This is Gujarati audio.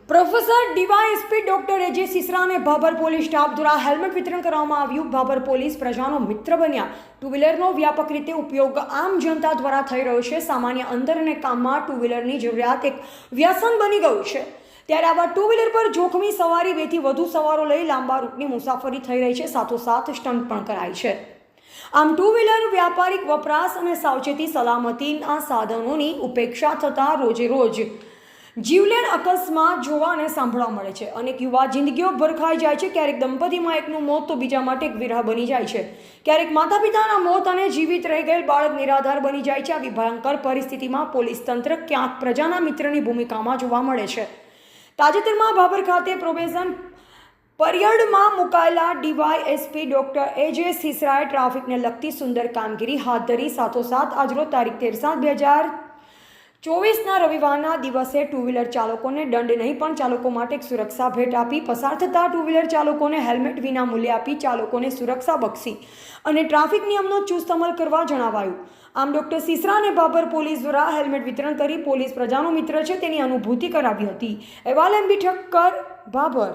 પ્રોફેસર ડીવાયએસપી ડોક્ટર એજે સિસરા અને ભાભર પોલીસ સ્ટાફ દ્વારા હેલ્મેટ વિતરણ કરવામાં આવ્યું। ભાભર પોલીસ પ્રજાનો મિત્ર બન્યા। ટુ વ્હીલરનો વ્યાપક રીતે ઉપયોગ આમ જનતા દ્વારા થઈ રહ્યો છે। સામાન્ય અંતર અને કામમાં ટુ વ્હીલરની જરૂરિયાત એક વ્યસન બની ગયું છે। ત્યારે આવા ટુ વ્હીલર પર જોખમી સવારી 2 થી વધુ સવારો લઈ લાંબા રૂટની મુસાફરી થઈ રહી છે। સાથોસાથ સ્ટન્ટ પણ કરાય છે। આમ ટુ વ્હીલર વ્યાપારિક વપરાશ અને સાવચેતી સલામતીના સાધનોની ઉપેક્ષા થતાં રોજે રોજ જીવલેણ અકસ્માત જોવા અને સાંભળવા મળે છે। અનેક યુવા જિંદગીઓ ભરખાઈ જાય છે। ક્યારેક દંપતીમાં એકનું મોત તો બીજા માટે એક વિરહ બની જાય છે। ક્યારેક માતા પિતાના મોત અને જીવિત રહી ગયેલ બાળક નિરાધાર બની જાય છે। આવી ભયંકર પરિસ્થિતિમાં પોલીસ તંત્ર ક્યાંક પ્રજાના મિત્રની ભૂમિકામાં જોવા મળે છે। તાજેતરમાં ભાભર ખાતે પ્રોબેશન પીરિયડમાં મુકાયેલા ડીવાયએસપી ડોક્ટર એજે સિસરાએ ટ્રાફિકને લગતી સુંદર કામગીરી હાથ ધરી। સાથોસાથ આજરોજ તારીખ 13/7/2024ના રવિવારના દિવસે ટુ વ્હીલર ચાલકોને દંડ નહીં પણ ચાલકો માટે એક સુરક્ષા ભેટ આપી। પસાર થતા ટુ વ્હીલર ચાલકોને હેલ્મેટ વિના મૂલ્યે આપી ચાલકોને સુરક્ષા બક્ષી અને ટ્રાફિક નિયમનો ચુસ્ત અમલ કરવા જણાવાયું। આમ ડોક્ટર સિસરા અને ભાભર પોલીસ દ્વારા હેલ્મેટ વિતરણ કરી પોલીસ પ્રજાનો મિત્ર છે તેની અનુભૂતિ કરાવી હતી। અહેવાલ MB ઠક્કર, ભાભર।